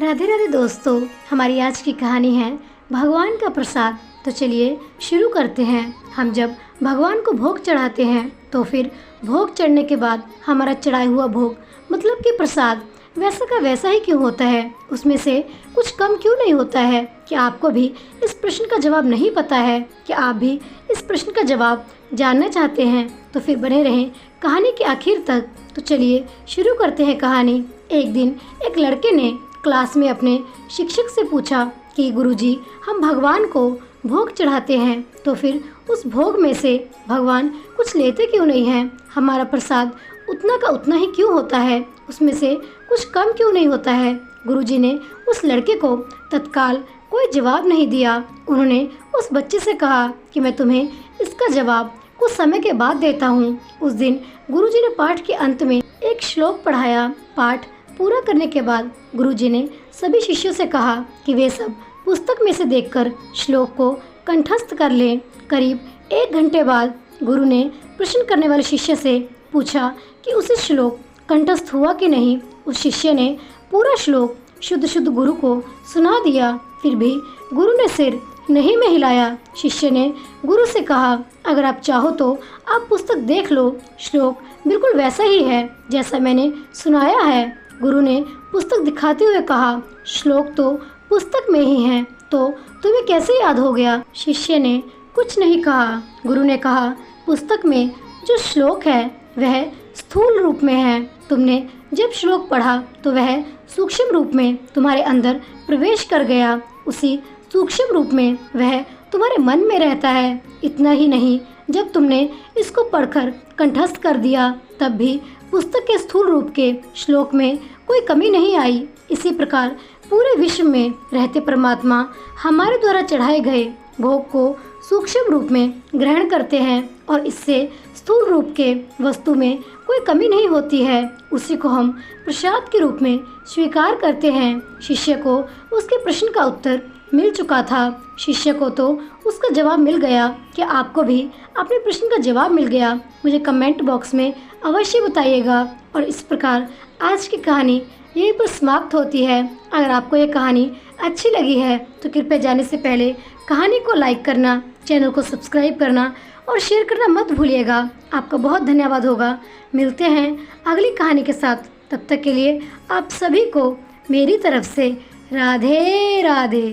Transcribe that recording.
राधे राधे दोस्तों, हमारी आज की कहानी है भगवान का प्रसाद। तो चलिए शुरू करते हैं। हम जब भगवान को भोग चढ़ाते हैं तो फिर भोग चढ़ने के बाद हमारा चढ़ाया हुआ भोग मतलब कि प्रसाद वैसा का वैसा ही क्यों होता है, उसमें से कुछ कम क्यों नहीं होता है? क्या आपको भी इस प्रश्न का जवाब नहीं पता है? क्या आप भी इस प्रश्न का जवाब जानना चाहते हैं? तो फिर बने रहें कहानी के आखिर तक। तो चलिए शुरू करते हैं कहानी। एक दिन एक लड़के ने क्लास में अपने शिक्षक से पूछा कि गुरुजी, हम भगवान को भोग चढ़ाते हैं तो फिर उस भोग में से भगवान कुछ लेते क्यों नहीं हैं? हमारा प्रसाद उतना का उतना ही क्यों होता है, उसमें से कुछ कम क्यों नहीं होता है? गुरुजी ने उस लड़के को तत्काल कोई जवाब नहीं दिया। उन्होंने उस बच्चे से कहा कि मैं तुम्हें इसका जवाब कुछ समय के बाद देता हूँ। उस दिन गुरुजी ने पाठ के अंत में एक श्लोक पढ़ाया। पाठ पूरा करने के बाद गुरुजी ने सभी शिष्यों से कहा कि वे सब पुस्तक में से देखकर श्लोक को कंठस्थ कर लें। करीब 1 घंटे बाद गुरु ने प्रश्न करने वाले शिष्य से पूछा कि उसे श्लोक कंठस्थ हुआ कि नहीं। उस शिष्य ने पूरा श्लोक शुद्ध शुद्ध गुरु को सुना दिया। फिर भी गुरु ने सिर नहीं में हिलाया। शिष्य ने गुरु से कहा, अगर आप चाहो तो आप पुस्तक देख लो, श्लोक बिल्कुल वैसा ही है जैसा मैंने सुनाया है। गुरु ने पुस्तक दिखाते हुए कहा, श्लोक तो पुस्तक में ही है, तो तुम्हें कैसे याद हो गया? शिष्य ने कुछ नहीं कहा। गुरु ने कहा, पुस्तक में जो श्लोक है वह स्थूल रूप में है। तुमने जब श्लोक पढ़ा तो वह सूक्ष्म रूप में तुम्हारे अंदर प्रवेश कर गया। उसी सूक्ष्म रूप में वह तुम्हारे मन में रहता है। इतना ही नहीं, जब तुमने इसको पढ़कर कंठस्थ कर दिया तब भी पुस्तक के स्थूल रूप के श्लोक में कोई कमी नहीं आई। इसी प्रकार पूरे विश्व में रहते परमात्मा हमारे द्वारा चढ़ाए गए भोग को सूक्ष्म रूप में ग्रहण करते हैं और इससे स्थूल रूप के वस्तु में कोई कमी नहीं होती है। उसी को हम प्रसाद के रूप में स्वीकार करते हैं। शिष्य को उसके प्रश्न का उत्तर मिल चुका था। शिष्य को तो उसका जवाब मिल गया। क्या आपको भी अपने प्रश्न का जवाब मिल गया? मुझे कमेंट बॉक्स में अवश्य बताइएगा। और इस प्रकार आज की कहानी यहीं पर समाप्त होती है। अगर आपको ये कहानी अच्छी लगी है तो कृपया जाने से पहले कहानी को लाइक करना, चैनल को सब्सक्राइब करना और शेयर करना मत भूलिएगा। आपका बहुत धन्यवाद होगा। मिलते हैं अगली कहानी के साथ। तब तक के लिए आप सभी को मेरी तरफ से राधे राधे।